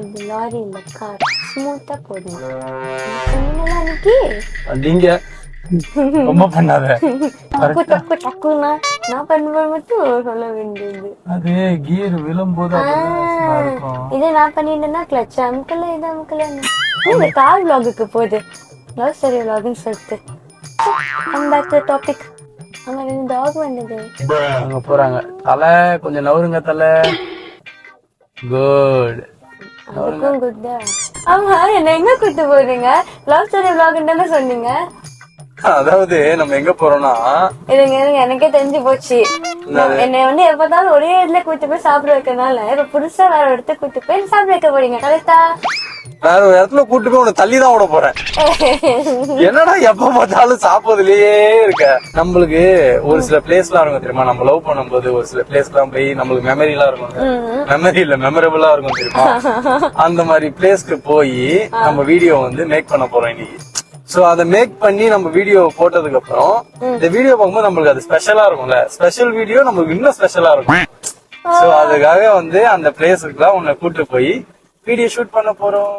இது லாரி இல்ல கார் ஸ்மூத்தா போடுங்க அன்னைக்கு நீங்க ரொம்ப பண்ணாத. டக்கு டக்கு டக்குனா நான் பண்ணும்போது மட்டும் சொல்ல வேண்டியது. அது கியர் விழும்போது இருக்கும். இதே நான் பண்ணிட்டேன்னா கிளட்ச் அமுக்கல இது அமுக்கல இந்த கார் vlogக்கு போகுது லவ் ஸ்டோரி vlogன்னு சொல்லிட்டு. Come back to topic. அங்க ரெண்டு டாக் வந்தது. அங்க போறாங்க. தலை கொஞ்சம் நவருங்க தலை. குட். அதுக்கும் குட்டா. ஆமா என்ன எங்க கூட்டு போறீங்க? லவ் ஸ்டோரி vlogன்னு தானே சொன்னீங்க. அதாவது நம்ம எங்க போறோம்னா இருங்க எனக்கே தெரிஞ்சு போச்சு. என்னை வந்து எப்பதாலும் ஒரே இடத்துல கூட்டு போய் சாப்பிட வைக்கிறதுனால இப்ப புதுசா வேற இடத்துல கூட்டு போய் சாப்பிட வைக்க போறீங்க கரெக்டா? வேற ஒரு இடத்துல கூட்டு போய் உனக்கு தள்ளிதான் விட போறேன். என்னடா எப்ப பார்த்தாலும் சாப்பிடுறதுலயே இருக்க. நம்மளுக்கு ஒரு சில பிளேஸ் எல்லாம் இருக்கும் தெரியுமா, நம்ம லவ் பண்ணும்போது ஒரு சில பிளேஸ் எல்லாம் போய் நம்மளுக்கு மெமரி எல்லாம் இருக்கும். மெமரி இல்ல மெமரபிளா இருக்கும் தெரியுமா. அந்த மாதிரி பிளேஸ்க்கு போய் நம்ம வீடியோ வந்து மேக் பண்ண போறோம் இன்னைக்கு. சோ அதை மேக் பண்ணி நம்ம வீடியோ போட்டதுக்கு அப்புறம் இந்த வீடியோ பார்க்கும்போது நம்மளுக்கு அது ஸ்பெஷலா இருக்கும்ல. ஸ்பெஷல் வீடியோ நமக்கு இன்னும் ஸ்பெஷலா இருக்கும். சோ அதுக்காக வந்து அந்த பிளேஸுக்குலாம் உன்னை கூட்டு போய் வீடியோ ஷூட் பண்ண போறோம்.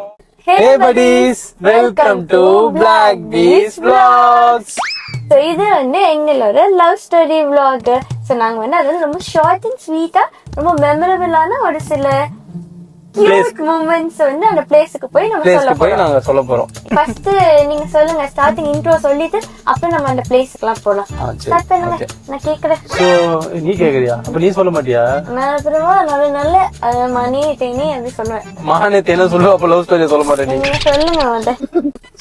Hey buddies, welcome to Black Bees Vlogs. So இது வந்து எங்களோட லவ் ஸ்டோரி vlog. சோ நாங்க வந்து அது ரொம்ப ஷார்ட் அண்ட் ஸ்வீட்டா ரொம்ப மெமரபிளான ஒரு சில கியூட் மூமெண்ட்ஸ் வந்து அந்த பிளேஸ்க்கு போய் நாங்க சொல்ல போறோம். ஃபர்ஸ்ட் நீங்க சொல்லுங்க, ஸ்டார்டிங் இன்ட்ரோ சொல்லிட்டு அப்புறம் நம்ம அந்த பிளேஸ்க்குலாம் போலாம். ஸ்டார்ட் பண்ணுங்க. நான் கேக்குறேன். சோ நீ கேக்குறியா? அப்ப நீ சொல்ல மாட்டியா? நான் அப்புறமா நல்ல மணி தேனி அப்படி சொல்லுவேன். மகானே தேன சொல்லுவா, அப்ப லவ் ஸ்டோரி சொல்ல மாட்டேன். நீங்க சொல்லுங்க வந்து.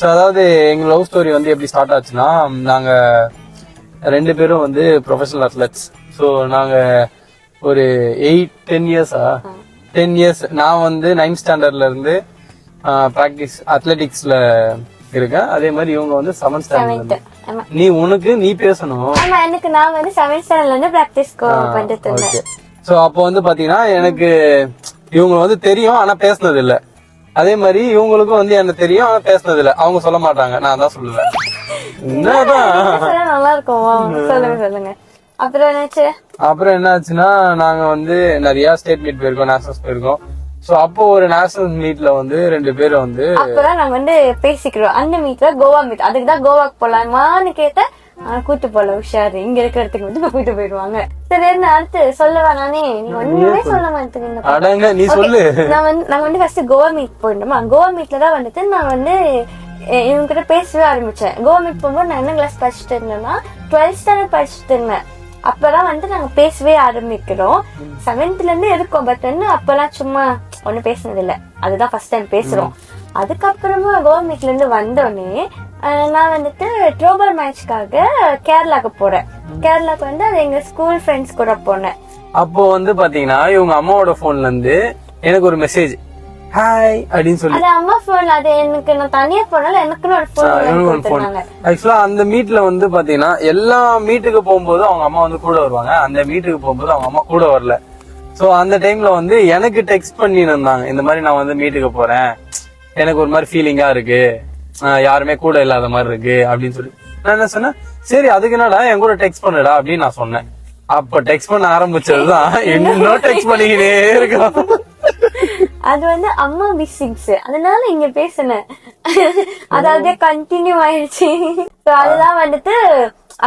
சோ அதாவது எங்க லவ் ஸ்டோரி வந்து எப்படி ஸ்டார்ட் ஆச்சுன்னா, நாங்க ரெண்டு பேரும் வந்து ப்ரொஃபஷனல் அத்லெட்ஸ். சோ நாங்க ஒரு 10 இயர்ஸ் நான் வந்து 9th ஸ்டாண்டர்ட்ல இருந்து பிராக்டிஸ் அத்லெட்டிக்ஸ்ல இருக்கேன். அதே மாதிரி இவங்க வந்து 7th ஸ்டாண்டர்ட்ல. நீ பேசணும். ஆமா எனக்கு நான் வந்து 7th ஸ்டாண்டர்ட்ல இருந்து பிராக்டிஸ் பண்ணிட்டு இருந்தேன். சோ அப்போ வந்து பாத்தீங்கன்னா எனக்கு இவங்க வந்து தெரியும் ஆனா பேசுனது இல்ல. அதே மாதிரி இவங்களுக்கும் வந்து என்ன தெரியும் ஆனா பேசுனது இல்ல. அவங்க சொல்ல மாட்டாங்க, நான் தான் சொல்லுவேன். என்னதான் நல்லா இருக்கும். சொல்லுங்க. அப்புறம் என்ன ஆச்சுன்னா, நாங்க வந்து நிறைய ஸ்டேட் மீட் போயிருக்கோம், நேஷனல்ஸ் போயிருக்கோம். சோ அப்போ ஒரு நேஷனல் மீட்ல வந்து ரெண்டு பேரும் வந்து அப்பதான் நாங்க வந்து பேசிக்கிறோம். அந்த மீட்ல கோவா மீட், அதுக்குதான் கோவாக்கு போலாமான்னு கேட்ட கூட்டு போல உஷாரு இங்க இருக்கிற இடத்துக்கு வந்து கூட்டு போயிடுவாங்க. சரி என்ன அடுத்து சொல்லவா? நானே நீ ஒண்ணுமே சொல்ல மாட்டேங்க. நீ சொல்லு. நாங்க வந்து ஃபர்ஸ்ட் கோவா மீட் போயிட்டோமா. கோவா மீட்ல தான் வந்துட்டு நான் வந்து இவங்க கிட்ட பேசவே ஆரம்பிச்சேன். கோவா மீட் போகும்போது நான் என்ன கிளாஸ் படிச்சுட்டு இருந்தேன்னா 12th ஸ்டாண்டர்ட் படிச்சுட்டு இருந்தேன். அப்பதான் வந்து நாங்க பேசவே ஆரம்பிக்கிறோம். 7th இருந்து இருக்கோம். பட் வந்து அப்பெல்லாம் சும்மா ஒண்ணு பேசினது இல்ல. அதுதான் ஃபர்ஸ்ட் டைம் பேசுறோம். அதுக்கப்புறமா கோவா மீட்ல இருந்து வந்தோடனே நான் வந்துட்டு த்ரோபால் மேட்ச்காக கேரளாக்கு போறேன். கேரளாக்கு வந்து அது எங்க ஸ்கூல் ஃப்ரெண்ட்ஸ் கூட போனேன். அப்போ வந்து பாத்தீங்கன்னா இவங்க அம்மாவோட போன்ல இருந்து எனக்கு ஒரு மெசேஜ், ஹாய் அப்படின்னு சொல்லி. அது அம்மா போன். அது எனக்கு நான் தனியா போனால எனக்குன்னு ஒரு போன். ஆக்சுவலா அந்த மீட்ல வந்து பாத்தீங்கன்னா எல்லா மீட்டுக்கு போகும்போது அவங்க அம்மா வந்து கூட வருவாங்க. அந்த மீட்டுக்கு போகும்போது அவங்க அம்மா கூட வரல. சோ அந்த டைம்ல வந்து எனக்கு டெக்ஸ்ட் பண்ணி இருந்தாங்க, இந்த மாதிரி நான் வந்து மீட்டுக்கு போறேன், எனக்கு ஒரு மாதிரி ஃபீலிங்கா இருக்கு, யாருமே கூட இல்லாத மாதிரி இருக்கு அப்படின்னு சொல்லி. நான் என்ன சொன்னேன், சரி அதுக்கு என்னடா என் கூட டெக்ஸ்ட் பண்ணுடா அப்படின்னு நான் சொன்னேன். அப்ப டெக்ஸ்ட் பண்ண ஆரம்பிச்சதுதான் இன்னும் டெக்ஸ்ட் பண்ணிக்கிட்டே இருக்கான். அது வந்து அம்மா மிஸ்ஸிங்ஸ், அதனால இங்க பேசினேன். அதாவது கண்டினியூ ஆயிடுச்சு. அதுதான் வந்துட்டு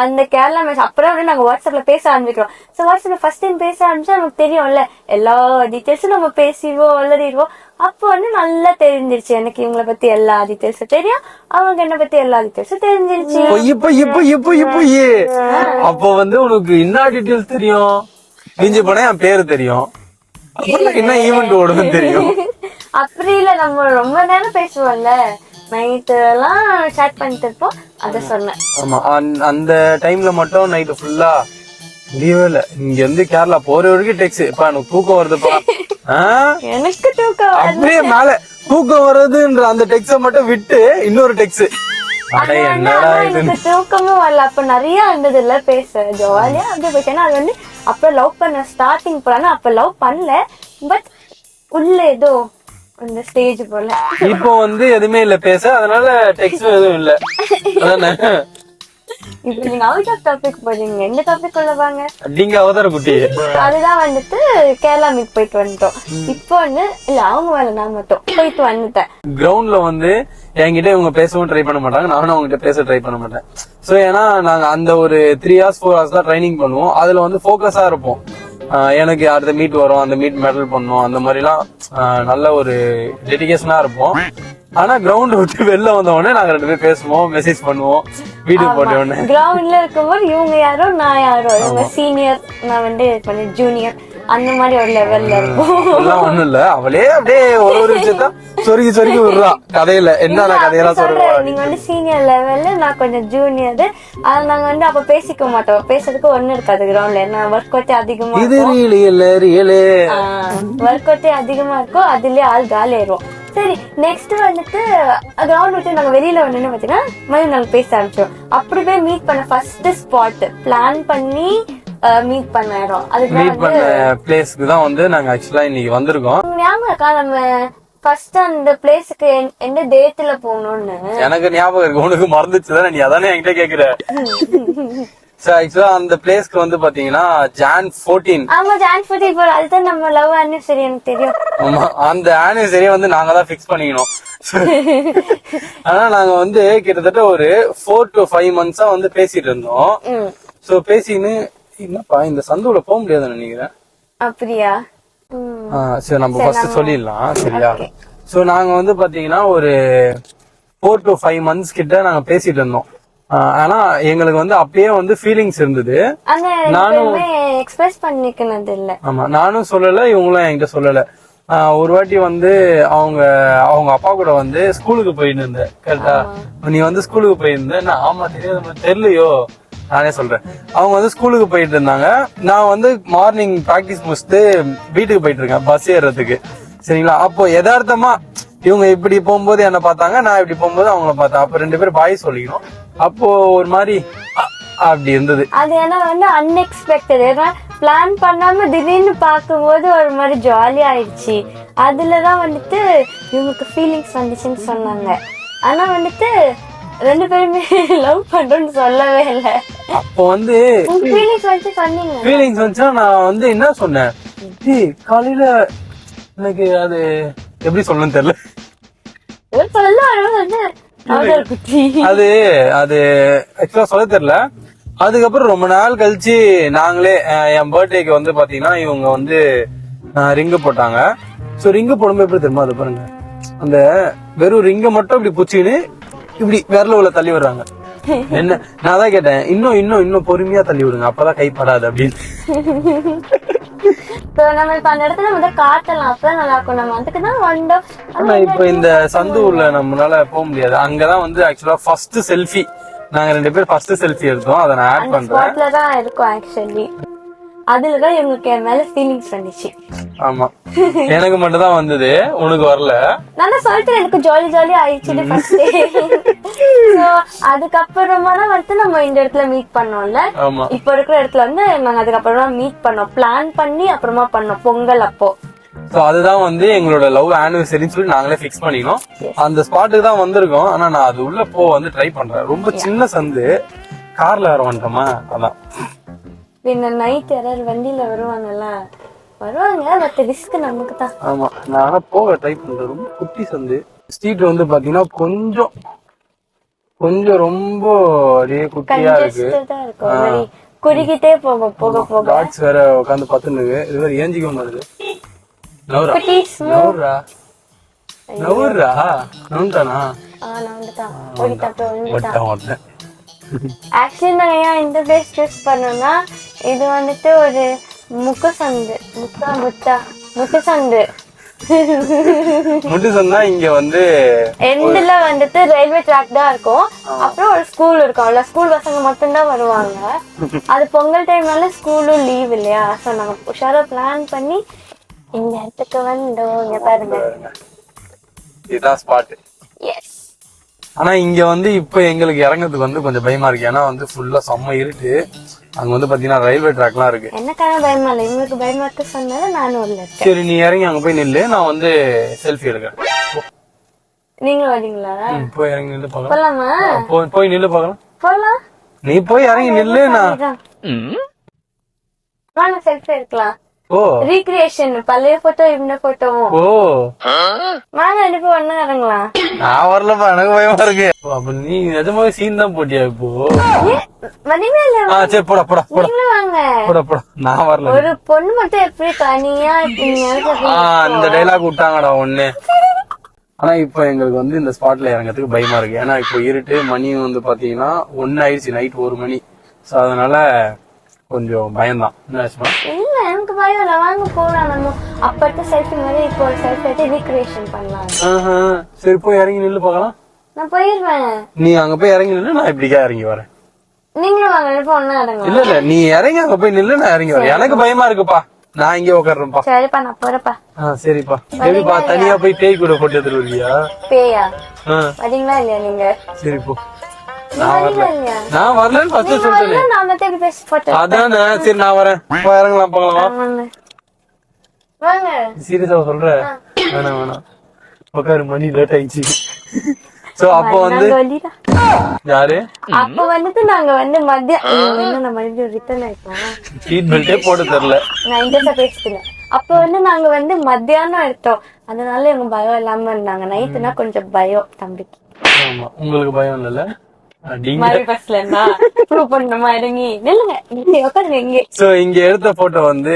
அந்த கேரளா மேட்ச். அப்புறம் வந்து நாங்க வாட்ஸ்அப்ல பேச ஆரம்பிக்கிறோம். சோ வாட்ஸ்அப்ல ஃபர்ஸ்ட் டைம் பேச ஆரம்பிச்சா நமக்கு தெரியும்ல, எல்லா டீடைல்ஸும் நம்ம பேசிடுவோம், வளரிடுவோம். அப்போ வந்து நல்லா தெரிஞ்சிருச்சு எனக்கு இவங்களை பத்தி எல்லா டீடைல்ஸும் தெரியும், அவங்க என்ன பத்தி எல்லா டீடைல்ஸும் தெரிஞ்சிருச்சு. அப்போ வந்து உனக்கு என்ன டீடைல்ஸ் தெரியும்? மிஞ்சி போனா என் பேரு தெரியும், என்ன ஈவென்ட் ஓடுன்னு தெரியும். அப்படி இல்ல, நம்ம ரொம்ப நேரம் பேசுவோம்ல, நைட்டு எல்லாம் சாட் பண்ணிட்டு இருப்போம். அத சொன்னேன். ஆமா அந்த டைம்ல மட்டும் நைட்டு ஃபுல்லா முடியவே இல்ல. இங்க இருந்து கேரளா போற வரைக்கும் டெக்ஸ்ட், இப்ப எனக்கு தூக்கம் வருதுப்பா. எனக்கு தூக்கம் அப்படியே மேல தூக்கம் வருதுன்ற அந்த டெக்ஸ்ட மட்டும் விட்டு இன்னொரு டெக்ஸ்ட், என்னடா இது தூக்கமும் வரல. அப்ப நிறைய இருந்தது இல்ல பேச, ஜாலியா அப்படியே போயிட்டேன்னா. அது வந்து அப்ப லவ் பண்ண ஸ்டார்டிங் போனா அப்ப லவ் பண்ணல, பட் உள்ள ஏதோ அந்த ஸ்டேஜ் போல. இப்போ வந்து எதுவுமே இல்ல பேச, அதனால டெக்ஸ்ட் எதுவும் இல்ல. இப்ப நீங்க அவுட் ஆஃப் டாபிக் போறீங்க, எந்த டாபிக் உள்ள வாங்க. நீங்க அவதார குட்டி. அதுதான் வந்துட்டு கேரளா மீட் போயிட்டு வந்துட்டோம். இப்போ வந்து இல்ல அவங்க வரல, நான் மட்டும் போயிட்டு வந்துட்டேன். கிரவுண்ட்ல வந்து என்கிட்ட இவங்க பேசவும் ட்ரை பண்ண மாட்டாங்க, நானும் அவங்ககிட்ட பேச ட்ரை பண்ண மாட்டேன். சோ ஏன்னா நாங்க அந்த ஒரு 3 hours 4 hours தான் ட்ரைனிங் பண்ணுவோம். அதுல வந்து போக்கஸா இருப்போம். எனக்கு அடுத்த மீட் வரும், அந்த மீட் மெடல் பண்ணும், அந்த மாதிரி எல்லாம் நல்ல ஒரு டெடிகேஷனா இருப்போம். ஆனா கிரவுண்ட் விட்டு வெளில வந்த உடனே நாங்க 2 பேரும் பேசுவோம், மெசேஜ் பண்ணுவோம், வீடியோ போட்ட உடனே. கிரவுண்ட்ல இருக்கும்போது இவங்க யாரோ நான் யாரோ, இவங்க சீனியர் நான் வந்து ஜூனியர், அந்த மாதிரி ஒரு லெவல்ல இருக்கும். ஒண்ணும் இல்ல, அவளே அப்படியே ஒரு விஷயத்த சொருகி விடுறா கதையில. என்ன கதையெல்லாம் சொல்றேன், நீங்க வந்து சீனியர் லெவல்ல, நான் கொஞ்சம் ஜூனியர். அது நாங்க வந்து அப்ப பேசிக்க மாட்டோம், பேசுறதுக்கு ஒண்ணு இருக்காது கிரவுண்ட்ல. என்ன ஒர்க் அவுட் அதிகமா இருக்கும், ஒர்க் அவுட் அதிகமா இருக்கும், அதுலயே ஆள் காலி ஏறும். சரி, நெக்ஸ்ட் வந்துட்டு கிரவுண்ட் விட்டு நாங்க வெளியில வந்து பாத்தீங்கன்னா மறுபடியும் நாங்க பேச ஆரம்பிச்சோம். அப்படி போய் மீட் பண்ண ஃபர்ஸ்ட் ஸ்பாட் பிளான் பண்ணி மீட் பண்ண இடம், அதுக்கு மீட் பண்ண பிளேஸ்க்கு தான் வந்து நாங்க ஆக்சுவலா இன்னைக்கு வந்திருக்கோம். ஞாபகம் இருக்கா நம்ம ஃபர்ஸ்ட் அந்த பிளேஸ்க்கு எந்த டேட்ல போகணும்னு? எனக்கு ஞாபகம் இருக்கு, உனக்கு மறந்துச்சுதானே, நீ அதானே என்கிட்ட கேக்குற. ஆக்சுவலா அந்த பிளேஸ்க்கு வந்து பாத்தீங்கன்னா Jan 14. ஆமா, Jan 14 போற, அதுதான் நம்ம லவ் ஆனிவர்சரி, எனக்கு தெரியும். ஆமா, அந்த ஆனிவர்சரியை வந்து நாங்க தான் பிக்ஸ் பண்ணிக்கணும். ஆனா நாங்க வந்து கிட்டத்தட்ட ஒரு 4 to 5 months வந்து பேசிட்டு இருந்தோம். சோ பேசின்னு என்னப்பா இந்த சந்துல போக முடியாதுன்னு நினைக்கிறேன். அப்படியா? சரி, நம்ம ஃபர்ஸ்ட் சொல்லிடலாம், சரியா? சோ நாங்க வந்து பாத்தீங்கன்னா ஒரு 4 to 5 months கிட்ட நாங்க பேசிட்டு இருந்தோம். ஆனா எங்களுக்கு வந்து அப்பயே வந்து ஃபீலிங்ஸ் இருந்தது, நானும் எக்ஸ்பிரஸ் பண்ணிக்கினது இல்ல. ஆமா, நானும் சொல்லல, இவங்களும் என்கிட்ட சொல்லல. ஒரு வாட்டி வந்து அவங்க அப்பா கூட வந்து ஸ்கூலுக்கு போயிட்டு இருந்தேன். கரெக்டா? நீ வந்து ஸ்கூலுக்கு போயிருந்த? நான் ஆமா தெரியாது, தெரியலையோ, நானே சொல்றேன். அவங்க வந்து ஸ்கூலுக்கு போயிட்டு இருந்தாங்க, நான் வந்து மார்னிங் பிராக்டிஸ் முடிச்சுட்டு வீட்டுக்கு போயிட்டு இருக்கேன் பஸ் ஏறதுக்கு, சரிங்களா? அப்போ யதார்த்தமா இவங்க இப்படி போகும்போது என்ன பார்த்தாங்க, நான் இப்படி போகும்போது அவங்கள பார்த்தேன். அப்ப 2 பேரும் பாய் சொல்லிக்கணும். அப்போ ஒரு மாதிரி அப்படி இருந்தது. அது என்ன வந்து அன்எக்ஸ்பெக்டட், ஏன்னா பிளான் பண்ணாம திடீர்னு பார்க்கும்போது ஒரு மாதிரி ஜாலியா ஆயிடுச்சு. அதுலதான் வந்துட்டு இவங்களுக்கு ஃபீலிங்ஸ் வந்துச்சுன்னு சொன்னாங்க. ஆனா வந்துட்டு 2 பேருமே லவ் பண்றோம்னு சொல்லவே இல்ல. அப்போ வந்து ஃபீலிங்ஸ் வந்து சொன்னீங்க. ஃபீலிங்ஸ் வந்துச்சா நான் வந்து என்ன சொன்னேன், காலையில எனக்கு அது எப்படி சொல்லணும்னு தெரியல. அது ஆக்சுவலா சொல்ல தெரியல. அதுக்கப்புறம் ரொம்ப நாள் கழிச்சு நாங்களே என் பர்த்டேக்கு வந்து பாத்தீங்கன்னா இவங்க வந்து ரிங்கு போட்டாங்க. சோ ரிங்கு போடும்போது எப்படி தெரியுமா, அது பாருங்க, அந்த வெறும் ரிங்க மட்டும் இப்படி புச்சின்னு இப்படி விரல உள்ள தள்ளி விடுறாங்க. என்ன, நான் தான் கேட்டேன், இன்னும் பொறுமையா தள்ளி விடுங்க, அப்பதான் கைப்படாது அப்படின்னு. நம்ம இப்ப அந்த இடத்துல வந்து காட்டலாம், அப்பதான் நல்லா இருக்கும். நம்ம அதுக்குதான் வந்தோம். ஆனா இப்ப இந்த சந்து உள்ள நம்மளால போக முடியாது. அங்கதான் வந்து ஆக்சுவலா ஃபர்ஸ்ட் செல்ஃபி, நாங்க 2 பேரும் ஃபர்ஸ்ட் செல்ஃபி எடுத்தோம். அதை நான் ஆட் பண்றேன். ஸ்பாட்லதான் இருக்கும் ஆக்சுவலி. அதுலதான் இவங்களுக்கு என் மேல ஃபீலிங்ஸ் வந்துச்சு. ஆமா, எனக்கு மட்டும் தான் வந்தது, உனக்கு வரல. நான் சொல்லிட்டு எனக்கு ஜாலி ஆயிடுச்சு ஃபர்ஸ்ட் டே. அதுக்கப்புறமா தான் வந்து நம்ம இந்த இடத்துல மீட் பண்ணோம்ல. இப்ப இருக்கிற இடத்துல வந்து நாங்க அதுக்கப்புறமா மீட் பண்ணோம், பிளான் பண்ணி அப்புறமா பண்ணோம் பொங்கல் அப்போ. அதுதான் வந்து எங்களோட லவ் ஆனிவர்சரின்னு சொல்லி நாங்களே பிக்ஸ் பண்ணிக்கணும். அந்த ஸ்பாட்டுக்கு தான் வந்திருக்கோம். ஆனா நான் அது உள்ள வந்து ட்ரை பண்றேன். ரொம்ப சின்ன சந்து, கார்ல வர வந்துட்டோமா, அதான். பின்ன நைட் யாராவது வண்டியில வருவாங்கல்ல, வருவாங்க, பட் ரிஸ்க் நமக்கு தான். ஆமா, நான் போக ட்ரை பண்றேன். ரொம்ப குட்டி சந்து. ஸ்ட்ரீட் வந்து பாத்தீங்கன்னா கொஞ்சம் ரொம்ப அப்படியே குட்டியா இருக்கு, குறுகிட்டே போக காட்ஸ் வேற உட்காந்து பத்துனுங்க. இது வேற ஏஞ்சிக்கும் வருது. ஆக்சுவலி நான் ஏன் இந்த பிளேஸ் சூஸ் பண்ணோம்னா, இது வந்துட்டு ஒரு முட்டுசந்து. முட்டுசந்தா இங்க வந்து எண்ட்ல வந்துட்டு ரயில்வே ட்ராக் தான் இருக்கும். அப்புறம் ஒரு ஸ்கூல் இருக்கும்ல, ஸ்கூல் பசங்க மட்டும்தான் வருவாங்க. அது பொங்கல் டைம்னால ஸ்கூலும் லீவ் இல்லையா, சோ நாங்க உஷாரா பிளான் பண்ணி இந்த இடத்துக்கு வந்தோம். இங்க பாருங்க, இதுதான் ஸ்பாட். எஸ். ஆனா இங்க வந்து இப்ப எங்களுக்கு இறங்குறதுக்கு வந்து கொஞ்சம் பயமா இருக்கு. ஏன்னா வந்து ஃபுல்லா செம்ம இருட்டு. அங்க வந்து பாத்தீங்கன்னா ரயில்வே ட்ராக் எல்லாம் இருக்கு. எனக்கான பயமா இல்ல, இவங்களுக்கு பயமா இருக்கு சொன்னால நானும் உள்ள இருக்கேன். சரி, நீ இறங்கி அங்க போய் நில்லு, நான் வந்து செல்ஃபி எடுக்கிறேன். நீங்க வரீங்களா? போய் இறங்கி நில்லு பாக்கலாம். போலாமா? போய் நில்லு பாக்கலாம். போலாம். நீ போய் இறங்கி நில்லு. நான் வாங்க செல்ஃபி எடுக்கலாம். ஓ ரீக்ரியேஷன் பழைய போட்டோ இந்த போட்டோவும். ஓ வாங்க ரெண்டு பேரும் ஒண்ணா இறங்கலாம். நான் வரலப்பா, எனக்கு பயமா இருக்கு. அப்ப நீ நிஜமாவே சீன் தான் போட்டியா இப்போ? வரீங்களா இல்லையா? சரி போடா போடா போடா நீங்களும் வாங்க. போடா போடா. நான் வரல. ஒரு பொண்ணு மட்டும் எப்படி தனியா இந்த டைலாக் விட்டாங்கடா ஒண்ணு. ஆனா இப்ப எங்களுக்கு வந்து இந்த ஸ்பாட்ல இறங்கறதுக்கு பயமா இருக்கு. ஏன்னா இப்போ இருட்டு, மணியும் வந்து பாத்தீங்கன்னா 1 ஆயிடுச்சு, நைட் 1 மணி. சோ அதனால கொஞ்சம் பயம்தான். இல்ல எனக்கு பயம் இல்ல, வாங்க போலாம். நம்ம அப்ப எடுத்த செல்ஃபி மாதிரி இப்போ ஒரு செல்ஃபி எடுத்து ரீக்ரியேஷன் பண்ணலாம். சரி போய் இறங்கி நில்லு பாக்கலாம். நான் போயிருவேன். நீ அங்க போய் இறங்கி நில்லு, நான் இப்படிக்கா இறங்கி வரேன். நீங்களும் வாங்க ரெண்டு பேரும் ஒண்ணா இறங்கலாம். இல்ல இல்ல நீ இறங்கி அங்க போய் நில்லு, நான் இறங்கி வரேன். எனக்கு பயமா இருக்குப்பா, நான் இங்கே உட்காடுறேன்ப்பா. சரிப்பா நான் போறப்பா. சரிப்பா. சரிப்பா, தனியா போய் பேய் கூட போட்டு எடுத்துட்டு வருவியா? பேயா? வரீங்களா இல்லையா நீங்க? சரி போ. நான் வரல, நான் வரலன்னு ஃபர்ஸ்ட் சொல்லிட்டேன். நான் மட்டும் எப்படி பேசி போட்டேன் அதானே. சரி நான் வரேன். போய் இறங்கலாம் போகலாம். வாங்க. சீரியஸா சொல்ற? வேணாம் வேணாம், உட்காரு, மணி லேட் ஆயிடுச்சு. சோ அப்போ வந்து யாரு அப்ப வந்துட்டு நாங்க வந்து மதியம் நம்ம ரிட்டர்ன் ஆயிட்டோம். சீட் பெல்ட்டே போட தெரியல. நான் இன்ட்ரெஸ்டா பேசிட்டேன். அப்ப வந்து நாங்க வந்து மத்தியானம் எடுத்தோம், அதனால எங்க பயம் இல்லாம இருந்தாங்க. நைட்டுனா கொஞ்சம் பயம் தம்பிக்கு. ஆமா, உங்களுக்கு பயம் இல்லல்ல? சோ இங்க எடுத்த போட்டோ வந்து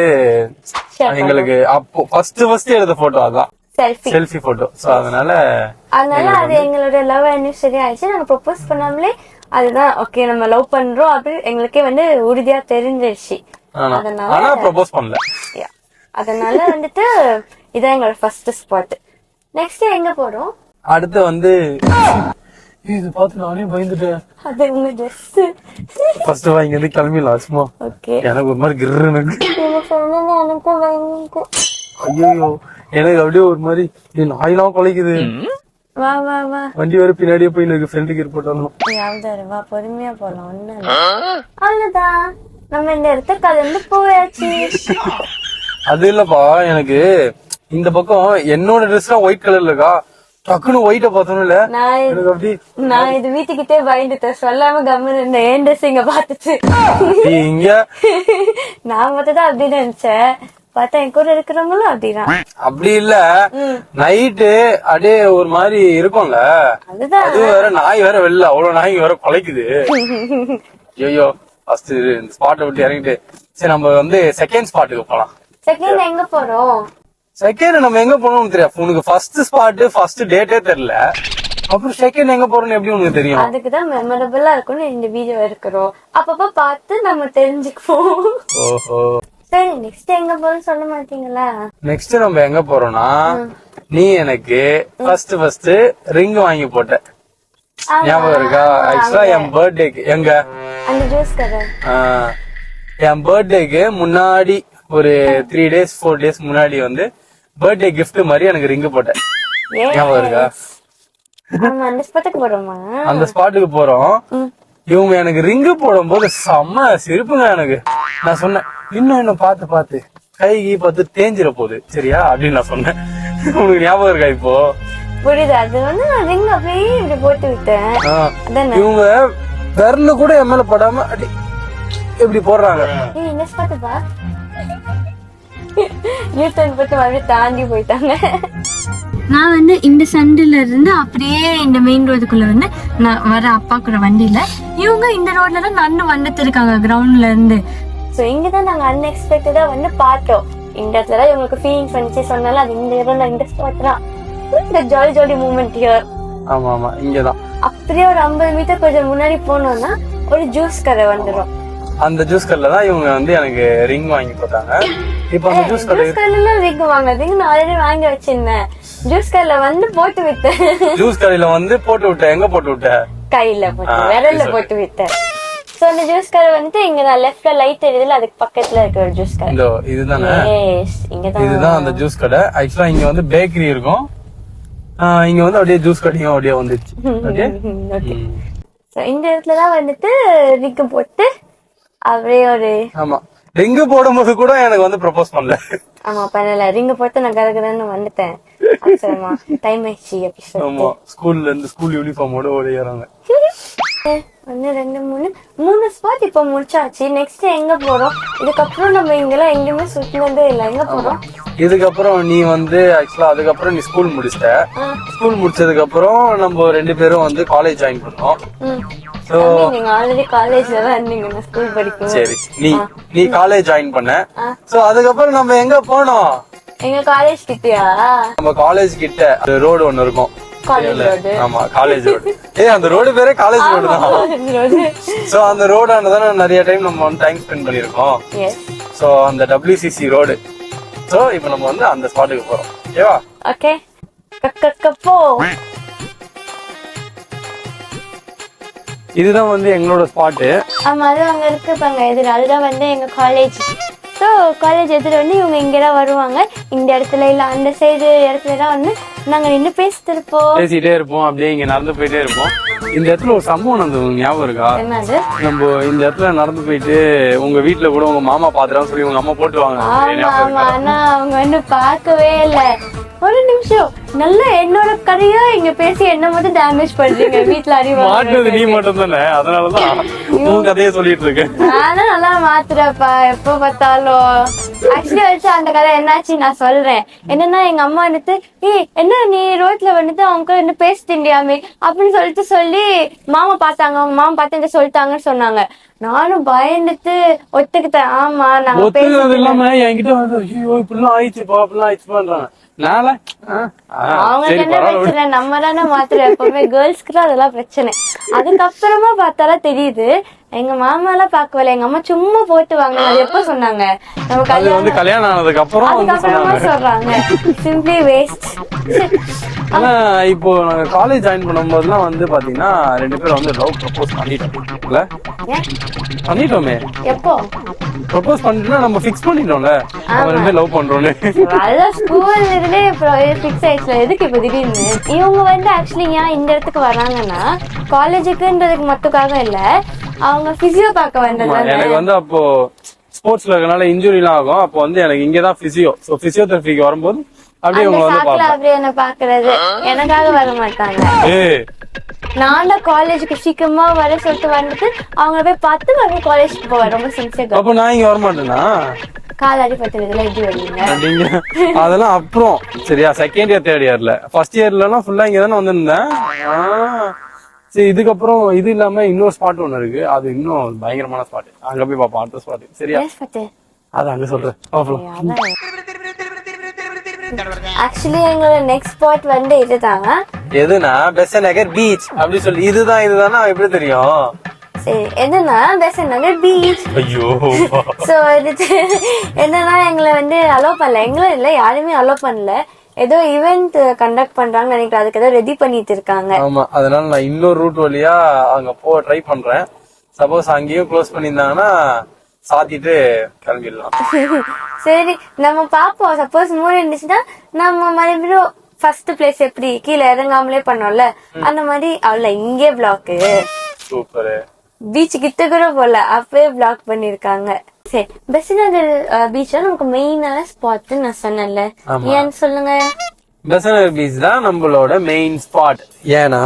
எங்களுக்கு அப்போ ஃபர்ஸ்ட் எடுத்த போட்டோ அதான் செல்ஃபி போட்டோ. சோ அதனால அது எங்களோட லவ் அனிவர்சரி ஆயிடுச்சு. நாங்க ப்ரொபோஸ் பண்ணாமலே அதுதான் ஓகே நம்ம லவ் பண்றோம் அப்படி எங்களுக்கே வந்து உறுதியா தெரிஞ்சிருச்சு. ஆனா ப்ரொபோஸ் பண்ணல. அதனால வந்துட்டு இதான் எங்களோட ஃபர்ஸ்ட் ஸ்பாட். நெக்ஸ்ட் எங்க போறோம்? அடுத்து வந்து இது பார்த்து நானே பயந்துட்டேன். அது உங்க ட்ரெஸ். ஃபர்ஸ்ட் வா, இங்க இருந்து கிளம்பிடலாம் சும்மா. ஓகே. எனக்கு ஒரு மாதிரி கிர்ன்னு எனக்கும் ஐயோ, எனக்கு அப்படியே ஒரு மாதிரி நாயெல்லாம் குலைக்குது. வா வா வா, வண்டி வர பின்னாடியே போய் எனக்கு ஃப்ரெண்டுக்கு ஏற்பட்டு வரணும். வா பொறுமையா போலாம். ஒண்ணு அவ்வளவுதான், நம்ம இந்த இடத்துக்கு கிளம்பி போயாச்சு. அது இல்லப்பா, எனக்கு இந்த பக்கம் என்னோட ட்ரெஸ் எல்லாம் ஒயிட் கலர்ல இருக்கா, டக்குன்னு ஒயிட்ட பார்த்தோம் இல்ல, நான் இது வீட்டுக்கிட்டே பயந்துட்டேன், சொல்லாம கம்மன் இருந்த ஏன் ட்ரெஸ் இங்க பாத்துச்சு. இங்க நான் மட்டும் தான் அப்படின்னு நினைச்சேன், பார்த்தா என் கூட இருக்கிறவங்களும் அப்படிதான். அப்படி இல்ல, நைட்டு அப்படியே ஒரு மாதிரி இருக்கும்ல, அதுதான். அது வேற நாய் வேற வெளில அவ்வளவு நாய் வேற குலைக்குது. ஐயோ, ஃபர்ஸ்ட் இந்த ஸ்பாட்டை விட்டு இறங்கிட்டு சரி நம்ம வந்து செகண்ட் ஸ்பாட்டுக்கு போலாம். செகண்ட் எங்க போறோம்? செகண்ட் நம்ம எங்க போறோம்னு தெரியாது உனக்கு. ஃபர்ஸ்ட் ஸ்பாட் ஃபர்ஸ்ட் டேட்டே தெரியல, அப்புறம் செகண்ட் எங்க போறோம்னு எப்படி உனக்கு தெரியும்? அதுக்குதான் மெமரபிளா இருக்கும்னு இந்த வீடியோ இருக்கிறோம், அப்பப்ப பார்த்து நம்ம தெரிஞ்சுக்குவோம். ஓஹோ. சரி நெக்ஸ்ட் எங்க போறோம் சொல்ல மாட்டீங்களா? நெக்ஸ்ட் நம்ம எங்க போறோம்னா, நீ எனக்கு ஃபர்ஸ்ட் ரிங் வாங்கி போட்ட ஞாபகம் இருக்கா? ஆக்சுவலா என் பர்த்டேக்கு எங்க அந்த ஜூஸ் கடை, என் பர்த்டேக்கு முன்னாடி ஒரு 3 days 4 days முன்னாடி வந்து பர்த்டே கிஃப்ட் மாதிரி எனக்கு ரிங் போட்டேன். ஞாபகம் இருக்கா? அந்த ஸ்பாட்டுக்கு போறோமா? அந்த ஸ்பாட்டுக்கு போறோம். இவங்க எனக்கு ரிங்கு போடும் போது செம்ம சிரிப்புங்க எனக்கு. நான் சொன்னேன், இன்னும் பார்த்து கைகி பார்த்து தேஞ்சிட போகுது சரியா அப்படின்னு நான் சொன்னேன். உனக்கு ஞாபகம் இருக்கா இப்போ? புரியுது. அது வந்து நான் ரிங் அப்படியே இப்படி போட்டு விட்டேன். இவங்க விரல கூட என் மேல படாம அப்படி எப்படி போடுறாங்க. இந்த ஸ்பாட்டு பா நியூட்டன் பத்தி மறுபடியும் தாண்டி போயிட்டாங்க. நான் வந்து இந்த சண்டில இருந்து அப்படியே இந்த மெயின் ரோடுக்குள்ள வந்து நான் வர அப்பா கூட வண்டியில, இவங்க இந்த ரோட்ல தான் நடந்து வந்துட்டு இருக்காங்க கிரவுண்ட்ல இருந்து. சோ இங்கதான் நாங்க அன்எக்ஸ்பெக்டடா வந்து பார்த்தோம். இந்த இடத்துல தான் இவங்களுக்கு ஃபீலிங்ஸ் வந்துச்சு சொன்னாலும் அது இந்த இடம் இந்த ஸ்பாட் தான். இந்த ஜாலி மூமெண்ட் ஹியர். ஆமா ஆமா, இங்கதான். அப்படியே ஒரு 50 மீட்டர் கொஞ்சம் முன்னாடி போனோம்னா ஒரு ஜூஸ் கடை வந்துடும். அந்த ஜூஸ் கடையில தான் இவங்க வந்து எனக்கு ரிங் வாங்கி போட்டாங்க. இப்ப அந்த ஜூஸ் கடையில ரிங் வாங்குறதுக்கு நான் ஆல்ரெடி வாங்கி வச்சிருந்தேன். ஜூஸ் கடையில வந்து போட்டு விட்டேன். ஜூஸ் கடையில வந்து போட்டு விட்டேன். எங்க போட்டு விட்ட? கையில போட்டு, விரல்ல போட்டு விட்டேன். சோ அந்த ஜூஸ் கடை வந்து இங்க நான் லெஃப்ட்ல லைட் தெரியுதுல, அதுக்கு பக்கத்துல இருக்க ஒரு ஜூஸ் கடை. இதுதானே? இங்கதான். இதுதான் அந்த ஜூஸ் கடை. ஆக்சுவலா இங்க வந்து பேக்கரி இருக்கும், இங்க வந்து அப்படியே ஜூஸ் கடையும் அப்படியே வந்துச்சு. இந்த இடத்துலதான் வந்துட்டு ரிங் போட்டு அப்படியே ஒரு. ஆமா, ரிங் போடும்போது கூட எனக்கு வந்து ப்ரொபோஸ் பண்ணல. ஆமா பண்ணல, ரிங் போட்டு நான் கரகரன்னு வந்துட்டேன். டைம் ஆயிடுச்சு அப்படி சொல்லி. ஆமா, ஸ்கூல்ல இருந்து ஸ்கூல் யூனிஃபார்மோட ஓடியாராங்க. ஒன்னு ரெண்டு மூணு ஸ்பாட் இப்ப முடிச்சாச்சு. நெக்ஸ்ட் எங்க போறோம்? இதுக்கப்புறம் நம்ம இங்கெல்லாம் எங்கேயுமே சுத்தினதே இல்ல. எங்க போறோம் இதுக்கப்புறம்? நீ வந்து ஆக்சுவலா அதுக்கப்புறம் நீ ஸ்கூல் முடிச்சிட்ட. ஸ்கூல் முடிச்சதுக்கு அப்புறம் நம்ம 2 பேரும் வந்து காலேஜ் ஜாயின் பண்ணோம். நீங்க ஆல்ரெடி காலேஜ்ல தான் இருந்தீங்க, ஸ்கூல் படிக்கும். சரி, நீ காலேஜ் ஜாயின் பண்ண. சோ அதுக்கப்புறம் நம்ம எங்க போனோம்? எங்க காலேஜ் கிட்டயா? நம்ம காலேஜ் கிட்ட ரோடு ஒண்ணு இருக்கும். ஆமா, காலேஜ் ரோடு. அந்த ரோடு பேரே காலேஜ் ரோடு தான். சோ அந்த ரோடான தானே நிறைய டைம் நம்ம வந்து டைம் ஸ்பெண்ட் பண்ணிருக்கோம். சோ அந்த WCC ரோடு. சோ இப்போ நம்ம வந்து அந்த ஸ்பாட்டுக்கு போறோம். ஓகேவா? ஓகே. கக்கக்கப்போ. இதுதான் வந்து எங்களோட ஸ்பாட்டு. ஆமா, அது அங்க இருக்கு பாங்க எதிர. அதுதான் வந்து எங்க காலேஜ். ஸோ காலேஜ் எதிர வந்து இவங்க இங்கதான் வருவாங்க. இந்த இடத்துல இல்ல அந்த சைடு இடத்துல தான் வந்து நாங்க நின்று பேசிட்டே இருப்போம். அப்படியே இங்க நடந்து போயிட்டே இருப்போம். இந்த இடத்துல ஒரு சம்பவம் நடந்தது, ஞாபகம் இருக்கா? என்னது? நம்ம இந்த இடத்துல நடந்து போயிட்டு உங்க வீட்டுல கூட உங்க மாமா பாத்துறான்னு சொல்லி உங்க அம்மா போட்டுவாங்க. ஆமா, ஆனா அவங்க வந்து பார்க்கவே இல்ல. ஒரு நிமிஷம், நல்ல என்னோட கதையா இங்க பேசி என்ன மட்டும் டேமேஜ் பண்றீங்க. வீட்டுல அறிவாங்க நீ மட்டும் தானே, அதனாலதான் உன் கதையை சொல்லிட்டு இருக்கேன். நானும் நல்லா மாத்துறப்பா எப்ப பார்த்தாலும். ஆக்சுவலி வச்சு அந்த கதை என்னாச்சு நான் சொல்றேன். என்னன்னா எங்க அம்மா வந்துட்டு என்ன நீ ரோட்ல வந்துட்டு அவங்க என்ன பேசிட்டியாமே அப்படின்னு சொல்லி மாமா பார்த்தாங்க. அவங்க மாமா பார்த்து சொல்லிட்டாங்கன்னு சொன்னாங்க. நானும் பயந்துட்டு ஒத்துக்கிட்டேன். ஆமா நாங்க ஒத்துக்கிறது இல்லாம என்கிட்ட வந்து ஐயோ இப்படிலாம் ஆயிடுச்சுப்பா அப்படிலாம் ஆயிடுச்சுப்பான்றாங்க. அவங்களுக்கு என்ன பிரச்சனை? நம்ம தானே மாத்துறோம் எப்பவுமே. கேர்ள்ஸ்க்கு தான் அதெல்லாம் பிரச்சனை. அதுக்கப்புறமா பார்த்தாலும் தெரியுது எங்க மாமா எல்லாம் பாக்கல. எங்க அம்மா சும்மா போட்டு வாங்க. அது எப்ப சொன்னாங்க? நம்ம கல்யாணம் ஆனதுக்கு அப்புறம் சொல்றாங்க. Simply waste. ஆனா இப்போ நாங்க காலேஜ் ஜாயின் பண்ணும் போதுலாம் வந்து பாத்தீங்கன்னா 2 பேரும் வந்து லவ் ப்ரப்போஸ் பண்ணிட்டோமே. எப்போ ப்ரப்போஸ் பண்ணிட்டோம்னா நம்ம ஃபிக்ஸ் பண்ணிட்டோம்ல நம்ம 2 பேரும் லவ் பண்றோம்னு. அதான் ஸ்கூல்ல இருந்தே ஃபிக்ஸ் ஆயிடுச்சு. எதுக்கு இப்ப திடீர்னு? இவங்க வந்து ஆக்சுவலி ஏன் இந்த இடத்துக்கு வராங்கன்னா காலேஜுக்குன்றதுக்கு மட்டுக்காக இல்ல, அவங்க பிசியோ பார்க்க வந்தது. எனக்கு வந்து அப்போ ஸ்போர்ட்ஸ்ல இருக்கனால இன்ஜுரி எல்லாம் ஆகும். அப்போ வந்து எனக்கு இங்கதான் பிசியோ. சோ பிசியோதெரபிக்கு வரும்போது அப்படியே உங்களை வந்து அப்படியே என்ன பாக்குறது. எனக்காக வர மாட்டாங்க. நான் தான் காலேஜுக்கு சீக்கிரமா வர சொல்லிட்டு வந்துட்டு அவங்க போய் பார்த்து மறுபடியும் காலேஜுக்கு போவேன். ரொம்ப சின்சியர். அப்ப நான் இங்க வர மாட்டேன்னா கால் அடிபட்டதுல எப்படி வருவீங்க? அதெல்லாம் அப்புறம் சரியா, செகண்ட் இயர் தேர்ட் இயர்ல. ஃபர்ஸ்ட் இயர்லாம் ஃபுல்லா இங்க தானே வந்திருந்தேன். சரி, இதுக்கப்புறம் இது இல்லாம இன்னொரு ஸ்பாட் ஒண்ணு இருக்கு. அது இன்னும் பயங்கரமான ஸ்பாட். அங்க போய் பாப்போம் அடுத்த ஸ்பாட். சரியா? அது அங்க சொல்றேன். ஆக்சுவலி எங்களோட நெக்ஸ்ட் ஸ்பாட் வந்து இதுதான். எதுனா பெசன்ட் நகர் பீச் அப்படி சொல்லி. இதுதானா எப்படி தெரியும்? சரி, எதுனா பெசன்ட் நகர் பீச். ஐயோ. சோ இது என்னன்னா எங்களை வந்து அலோவ் பண்ணல. எங்களும் இல்ல, யாருமே அலோவ் பண்ணல. ஏதோ ஈவென்ட் கண்டக்ட் பண்றாங்கன்னு நினைக்கிறேன். அதுக்கு ஏதோ ரெடி பண்ணிட்டு இருக்காங்க. ஆமா, அதனால நான் இன்னொரு ரூட் வழியா அங்க ட்ரை பண்றேன். சப்போஸ் அங்கேயும் க்ளோஸ் பண்ணிருந்தாங்கன்னா சாத்திட்டு கிளம்பிடலாம். சரி, நம்ம பாப்போம். சப்போஸ் மூடி இருந்துச்சுன்னா நம்ம மறுபடியும் ஃபர்ஸ்ட் பிளேஸ் எப்படி கீழே இறங்காமலே பண்ணோம்ல அந்த மாதிரி அவ்வளவு இங்கே பிளாக். சூப்பர். பீச் கிட்ட கூட போல அப்பவே பிளாக் பண்ணிருக்காங்க. சரி, பெசன்ட் நகர் பீச் நமக்கு மெயினான ஸ்பாட் நான் சொன்னேன்ல. ஏன்னு சொல்லுங்க. பெசன்ட் நகர் பீச் தான் நம்மளோட மெயின் ஸ்பாட். ஏன்னா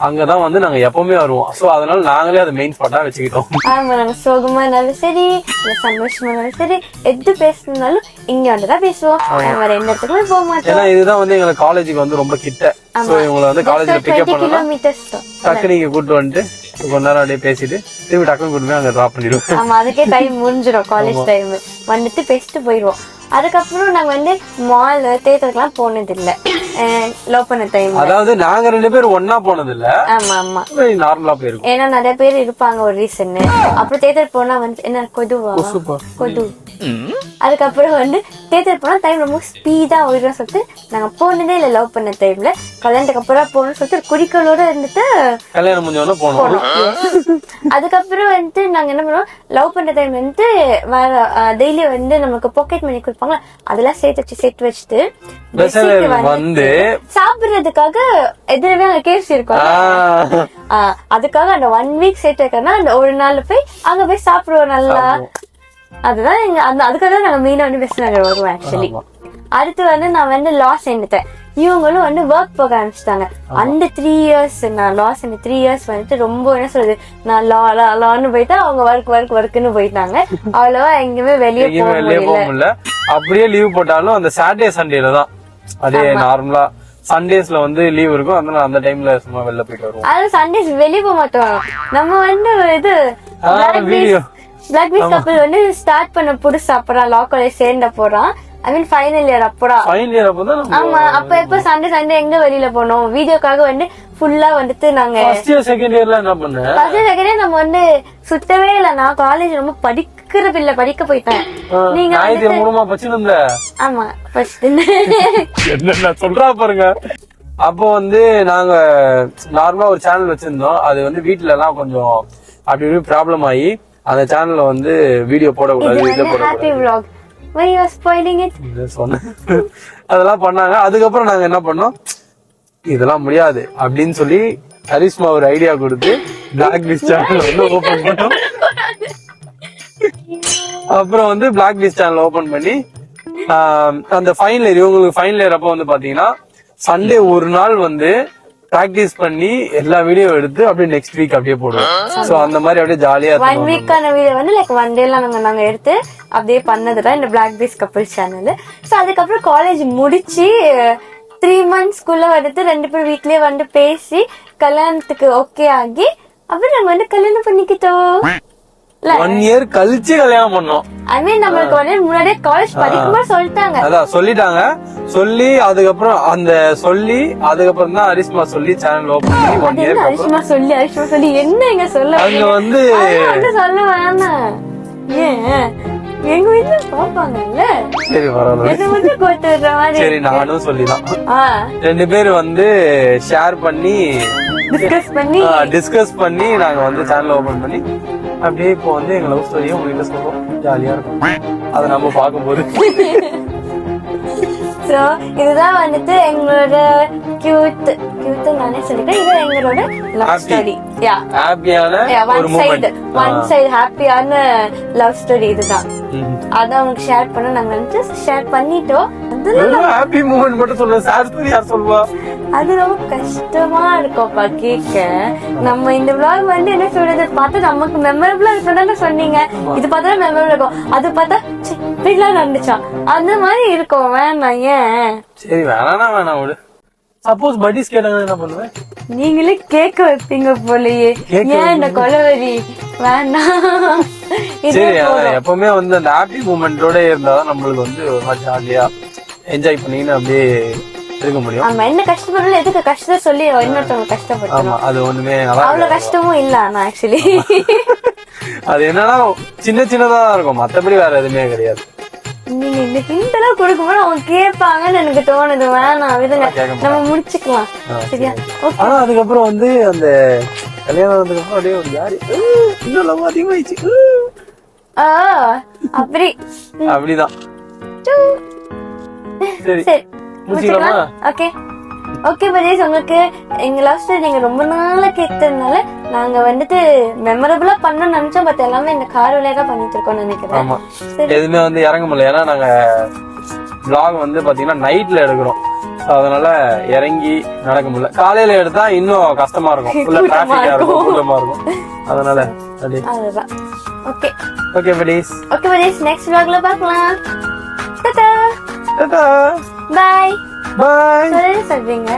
அங்கதான் வந்து நாங்க எப்பவுமே வருவோம். சோ அதனால நாங்களே அதை மெயின் ஸ்பாட்டா வச்சுக்கிட்டோம். ஆமா, நாங்க சோகமா இருந்தாலும் சரி இல்ல சந்தோஷமா இருந்தாலும் சரி எது பேசணும்னாலும் இங்க வந்துதான் பேசுவோம். வேற எந்த இடத்துக்குமே போக மாட்டோம். ஏன்னா இதுதான் வந்து எங்க காலேஜுக்கு வந்து ரொம்ப கிட்ட. சோ இவங்களை வந்து காலேஜ்ல பிக்கப் பண்ணலாம். டக்கு நீங்க கூட்டு வந்துட்டு கொஞ்ச நேரம் அப்படியே பேசிட்டு திரும்பி டக்குனு கூட்டு போய் அங்க டிராப் பண்ணிடுவோம். ஆமா, அதுக்கே டைம் முடிஞ்சிடும். காலேஜ் டைம் வந்துட்டு பேசிட்டு போயிடுவோம். அதுக்கப்புறம் நாங்க வந்து மால் தேட்டருக்குலாம் போனது இல்ல லவ் பண்ண டைம். அதாவது நாங்க 2 பேரும் ஒன்னா போனது இல்ல. ஆமா ஆமா, நார்மலா போயிருக்கோம். ஏன்னா நிறைய பேர் இருப்பாங்க ஒரு ரீசன். அப்புறம் தேட்டர் போனா வந்து என்ன கொது. அதுக்கப்புறம் வந்து தேட்டர் போனா டைம் ரொம்ப ஸ்பீடா ஓடிடும் சொல்லிட்டு நாங்க போனதே இல்ல லவ் பண்ண டைம்ல. கல்யாணத்துக்கு அப்புறம் போகணும்னு சொல்லிட்டு குறிக்கோளோட இருந்துட்டு கல்யாணம் முடிஞ்சோட போனோம். அதுக்கப்புறம் வந்துட்டு நாங்க என்ன பண்ணுவோம், லவ் பண்ற டைம் வந்துட்டு டெய்லி வந்து நமக்கு பாக்கெட் மணி கொடுப்பாங்க. அதெல்லாம் சேர்த்து வச்சுட்டு வந்து சாப்பிடுறதுக்காக எதிரவே அங்க கேஸ் இருக்கும். அதுக்காக அந்த 1 வீக் சேர்த்து வைக்கிறோம்னா அந்த ஒரு நாள் போய் அங்க போய் சாப்பிடுவோம் நல்லா. அதுதான் எங்க அதுக்காக நாங்க மெயினா வந்து பெசன்ட் நகர் வருவோம். ஆக்சுவலி அடுத்து வந்து நான் வந்து லாஸ் எண்டுட்டேன். இவங்களும் வந்து ஒர்க் போக ஆரம்பிச்சிட்டாங்க. அந்த 3 years நான் லாஸ் இந்த 3 years வந்துட்டு ரொம்ப என்ன சொல்றது, நான் லான்னு போயிட்டா அவங்க ஒர்க்குன்னு போயிட்டாங்க. அவ்வளவா எங்கேயுமே வெளியே போக முடியல. அப்படியே லீவ் போட்டாலும் அந்த சாட்டர்டே சண்டேல தான் அதே நார்மலா. சண்டேஸ்ல வந்து லீவ் இருக்கும், அதனால அந்த டைம்ல சும்மா வெளில போயிட்டு வருவோம். அது சண்டேஸ் வெளியே போக மாட்டோம். நம்ம வந்து இது பிளாக் பீஸ் கப்பல் வந்து ஸ்டார்ட் பண்ண புதுசு அப்பதான் லா காலேஜ் சேர்ந்த போறான். ஐ மீன் ஃபைனல் இயர் அப்பதான். ஆமா, அப்ப எப்ப சண்டே எங்க வெளியில போனோம் வீடியோக்காக வந்து ஃபுல்லா வந்துட்டு நாங்க ஃபர்ஸ்ட் இயர் செகண்ட் இயர்ல என்ன பண்ண? ஃபர்ஸ்ட் இயர் செகண்ட் இயர் நம்ம வந்து சுத்தவே இல்ல. நான் காலேஜ் ரொம்ப படிக்க போயிட்டேன். நீங்க ஆமா என்ன சொல்றா பாருங்க. அப்போ வந்து நாங்க நார்மலா ஒரு சேனல் வச்சிருந்தோம். அது வந்து வீட்டுல எல்லாம் கொஞ்சம் அப்படி இப்படி ப்ராப்ளம் ஆகி அந்த சேனல்ல வந்து வீடியோ போடக்கூடாது சொன்னேன். அதெல்லாம் பண்ணாங்க. அதுக்கப்புறம் நாங்க என்ன பண்ணோம், இதெல்லாம் முடியாது அப்படின்னு சொல்லி கரிஷ்மா ஒரு ஐடியா கொடுத்து பிளாக் லிஸ்ட் சேனல் வந்து ஓபன் பண்ணோம். அப்புறம் வந்து பிளாக் லிஸ்ட் சேனல் ஓபன் பண்ணி அந்த ஃபைனல் இயர் இவங்களுக்கு ஃபைனல் இயர் அப்ப வந்து பாத்தீங்கன்னா சண்டே ஒரு நாள் வந்து பிராக்டிஸ் பண்ணி எல்லா வீடியோ எடுத்து அப்படியே நெக்ஸ்ட் வீக் அப்படியே போடுவோம். சோ அந்த மாதிரி அப்படியே ஜாலியா 1 வீக்கான வீடியோ வந்து லைக் 1 டேல நாங்க எடுத்து அப்படியே பண்ணதுதான் இந்த பிளாக் பீஸ் கப்பல் சேனல். சோ அதுக்கப்புறம் காலேஜ் முடிச்சு 3 monthsக்குள்ள வந்துட்டு 2 பேர் வீட்லயே வந்து பேசி கல்யாணத்துக்கு ஓகே ஆகி அப்புறம் நாங்க வந்து கல்யாணம் பண்ணிக்கிட்டோம். 1 year கழிச்சு கல்யாணம் பண்ணோம். ஐ மீன் நம்மளுக்கு வந்து முன்னாடியே காலேஜ் படிக்கும்போது சொல்லிட்டாங்க. அதான் சொல்லிட்டாங்க. சொல்லி அதுக்கப்புறம் தான் அரிஷ்மா சொல்லி சேனல் ஓபன் பண்ணி 1 year அரிஷ்மா சொல்லி என்னங்க சொல்ல அங்க வந்து சொல்ல வேணாம். ஏன் எங்க வீட்டுல பாப்பாங்கல்ல. சரி பரவாயில்ல. சரி நானும் சொல்லிதான் 2 பேர் வந்து ஷேர் பண்ணி டிஸ்கஸ் பண்ணி நாங்க வந்து சேனல் ஓபன் பண்ணி அப்படியே இப்போ வந்து எங்க லவ் ஸ்டோரியும் உங்ககிட்ட சொல்றோம். ஜாலியா இருக்கும் அதை நம்ம பார்க்கும்போது. சோ இதுதான் வந்துட்டு எங்களோட கியூட் நானே சொல்லிட்டேன். இது எங்களோட லவ் ஸ்டோரி. ஹாப்பியான ஒரு மூமெண்ட், ஒன் சைடு ஹாப்பியான லவ் ஸ்டோரி. இதுதான் அதான் உங்களுக்கு ஷேர் பண்ண நாங்க வந்து ஷேர் பண்ணிட்டோம். ஹாப்பி மூமெண்ட் மட்டும் சொல்ல, சார் ஸ்டோரி யார் சொல்வா? அது ரொம்ப கஷ்டமா இருக்கும்ப்பா கேட்க. நம்ம இந்த vlog வந்து என்ன சொல்றது பார்த்தா நமக்கு மெமரபிளா இருக்கணும்னு சொன்னீங்க. இது பார்த்தா மெமரபிளா இருக்கும், அது பார்த்தா இப்படிலாம் நடந்துச்சா அந்த மாதிரி இருக்கும். வேணாம். ஏன் சரி வேணாம் விடு. சப்போஸ் பட்டிஸ் கேட்டாங்க என்ன பண்ணுவேன்? நீங்களே கேட்க வைப்பீங்க போலயே. ஏன் இந்த கொலவெறி வேணாம். சரி எப்பவுமே வந்து அந்த ஹாப்பி மூமெண்டோட இருந்தாதான் நம்மளுக்கு வந்து ஒரு மாதிரி ஜாலியா என்ஜாய் பண்ணின்னு அப்படியே இருக்க முடியும். ஆமா, என்ன கஷ்டப்படல எதுக்கு கஷ்டம் சொல்லி இன்னொருத்தவங்க கஷ்டப்பட்டு. ஆமா, அது ஒண்ணுமே அவ்வளவு கஷ்டமும் இல்ல. ஆனா ஆக்சுவலி அது என்னன்னா சின்னதா இருக்கும், மத்தபடி வேற எதுவுமே கிடையாது. நீங்க இந்த ஹிண்ட் எல்லாம் கொடுக்கும்போது அவங்க கேட்பாங்கன்னு எனக்கு தோணுது. வேணாம் விடுங்க, நம்ம முடிச்சுக்கலாம். சரியா? ஆனா அதுக்கப்புறம் வந்து அந்த கல்யாணம் ஆனதுக்கு அப்புறம் அப்படியே ஒரு யாரு இன்னும் லவ் அதிகமாயிடுச்சு. அப்படிதான். சரி முடிச்சுக்கலாமா? ஓகே ஓகே பஜேஷ், உங்களுக்கு எங்க லவ் ஸ்டோரி நீங்க ரொம்ப நாளா கேட்டதுனால நாங்க வந்துட்டு மெமரபிளா பண்ணணும்னு நினைச்சோம். பட் எல்லாமே இந்த கார் வழியா பண்ணிட்டு இருக்கோம்னு நினைக்கிறேன். எதுவுமே வந்து இறங்க முடியல. ஏன்னா நாங்க vlog வந்து பாத்தீங்கன்னா நைட்ல எடுக்கிறோம். அதனால இறங்கி நடக்க முடியல. காலையில எடுத்தா இன்னும் கஷ்டமா இருக்கும், ஃபுல்லா டிராபிக்கா இருக்கும், கூட்டமா இருக்கும். அதனால அதுதான். ஓகே ஓகே படீஸ், நெக்ஸ்ட் vlogல பார்க்கலாம். டாடா டாடா, பை பை சொல்றீங்க.